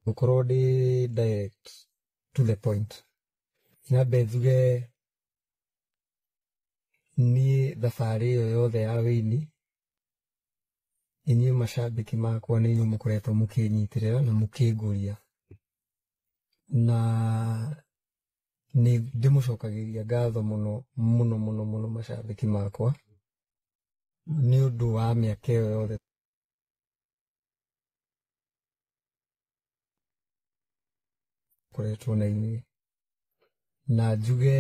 gukorwo ndi direct to the point nyambe njuge ni thabarĩ ĩyo yothe ya wĩini inyuĩ macambĩki makwa nĩ inyuĩ mũkoretwo mũkĩnyitĩrĩra na mũkĩngũria na nĩ ndĩmũcokagĩria ngatho mũno macambĩki makwa nĩ ũndũ wa mĩaka ĩyo yothe koretwo na inyuĩ na njuge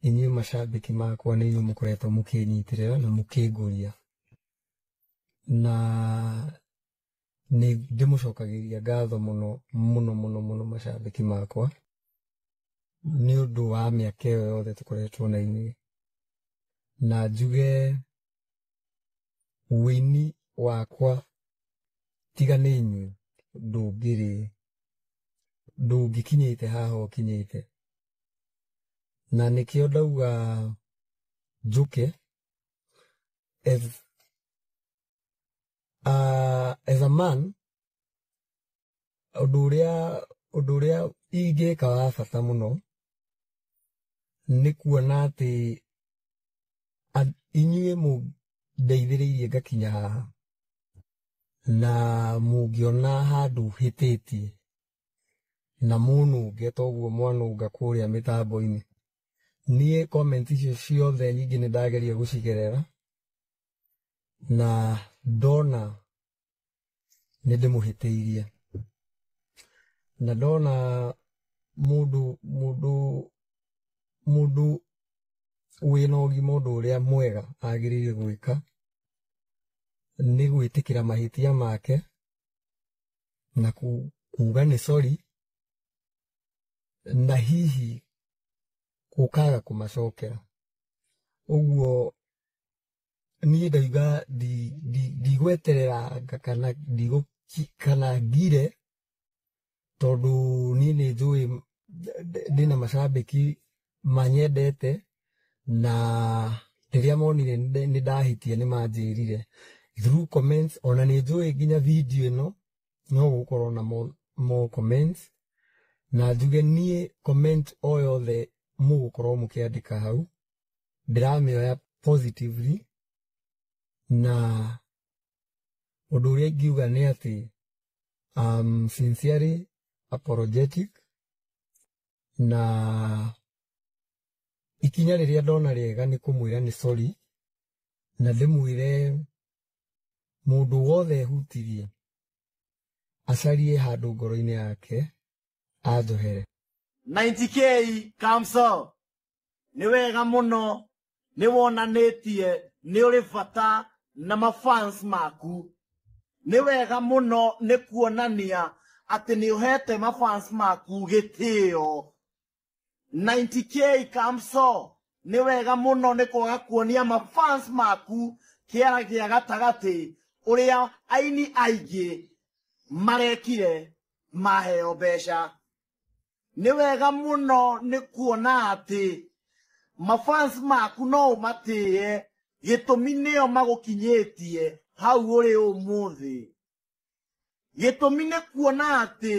inyuĩ macambĩki makwa nĩ inyuĩ mũkoretwo mũkĩnyitĩrĩra na mũkĩngũria na nĩ ndĩmũcokagĩria ngatho mũno macambĩki makwa nĩ ũndũ wa mĩaka ĩyo yothe tũkoretwo na inyuĩ na njuge wĩini wakwa tiga nĩ inyuĩ ndũngĩkinyĩte haha ũkinyĩte na nĩkĩo ndauga njũke as a man ũndũ ũrĩa ingĩka wa bata mũno nĩ kuona atĩ inyuĩ mũndeithĩrĩirie ngakinya haha na mũngĩona handũ hĩtĩtie na mũnũnge toguo mwanũnga kũrĩa mĩtambo-inĩ niĩ comment icio ciothe nyingĩ nĩ ndageria gũcigerera na ndona nĩ ndĩmũhĩtĩirie na ndona mũndũ wĩna ũgima ũndũ ũrĩa mwega agĩrĩire gwĩka nĩ gwĩtĩkĩra mahĩtia make na kuuga nĩ sorry na hihi gũkaga kũmacokera ũguo niĩ ndauga ndigweterera kana ngire tondũ niĩ nĩ njũĩ ndĩna macambĩki manyendete na rĩrĩa monire nĩ ndahĩtia nĩ manjĩrire through comments ona nĩ njũĩ nginya video ĩno no gũkorwo na more comments na njuge niĩ comment o yothe mũgũkorwo mũkĩandĩka hau ndĩramĩoya positively na ũndũ ũrĩa ingiuga nĩ atĩ sincerely apologetic na ikinya rĩrĩa ndona rĩega nĩ kũmwĩra nĩ sorry na ndĩmwĩre mũndũ wothe ehutirie acarie handũ ngoro-inĩ yake anjohere 90k Kamso nĩ wega mũno nĩ wonanĩtie nĩ ũrĩ bata na mafans maku nĩ wega mũno nĩ kuonania atĩ nĩ ũhete mafans maku gĩtĩo 90k Kamso nĩ wega mũno nĩ kwaga kuonia mafans maku kĩara gĩa gatagatĩ ũrĩa aini aingĩ marekire maheo mbeca nĩ wega mũno nĩ kuona atĩ mafans maku no ũmatĩe gĩtũmi nĩo magũkinyĩtie hau ũrĩ ũmũthĩ gĩtũmi nĩ kuona atĩ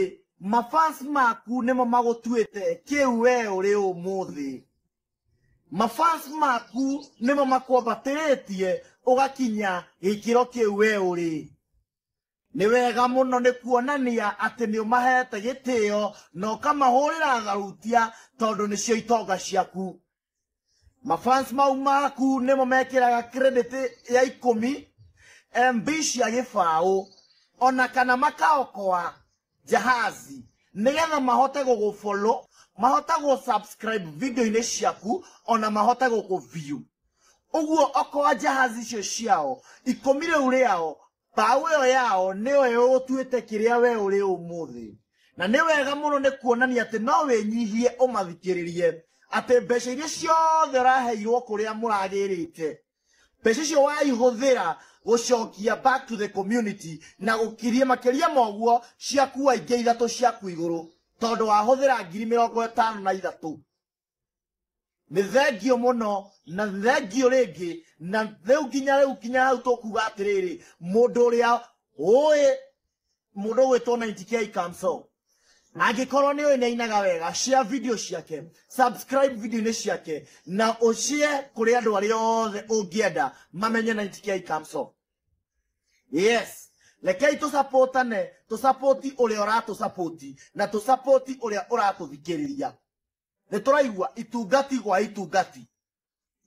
mafans maku nĩmo magũtuĩte kĩu we ũrĩ ũmũthĩ mafans maku nĩmo makwambatĩrĩtie ũgakinya gĩkĩro kĩu we ũrĩ nĩ wega mũno nĩ kuonania atĩ nĩ ũmahete gĩtĩo na ũkamahũrĩra tharutia tondũ nĩcio itonga ciaku mafans mau maku nĩmo mekĩraga credit ya 10 MB cia gĩbaũ ona kana makaokoa jahazi nĩgetha mahote gũgũfollow mahote gũsubscribe video-inĩ ciaku ona mahote gũkũview ũguo okoa jahazi icio ciao 10 rĩu rĩao baũ ĩyo yao nĩyo ĩgũtuĩte kĩrĩa we ũrĩ ũmũthĩ na nĩ wega mũno nĩ kuonania atĩ no wĩnyihie ũmathikĩrĩrie atĩ mbeca iria ciothe ũraheirwo kũrĩa mũragĩrĩte mbeca icio waihũthĩra gũcokia back to the community na gũkiria makĩria moguo ciakua ingĩ ithatũ ciaku igũrũ tondũ wahũthĩra 53,000 nĩ thengio mũno na thengio rĩngĩ na rĩu nginya hau tũkuga atĩrĩrĩ mũndũ ũrĩa Oye, mundu gwitwo 90k Kamso. Angikorwo ni we inaga wega, share video ciake, subscribe video ni ciake, na ushare kuri andu ari othe ungienda mamenye 90k Kamso. Yes. Lekei tu supportane, tu supporti ule oratu supporti, na tu supporti ule oratu thikiriria. Ne turaigua itungati gwa itungati.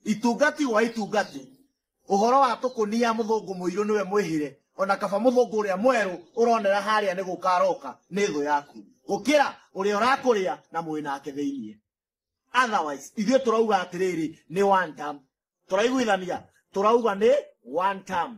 Itungati gwa itungati. Uhoro wa tukunia muthungu muiru niwe mwihire. Ona kaba muthungu uria mweru uronera haria ni gukaroka ni thu yaku. Gukira ule orakuria na mwinake thiini. Otherwise, ithuĩ turauga atiriri ni one time. Turaiguithania, turauga ni one time.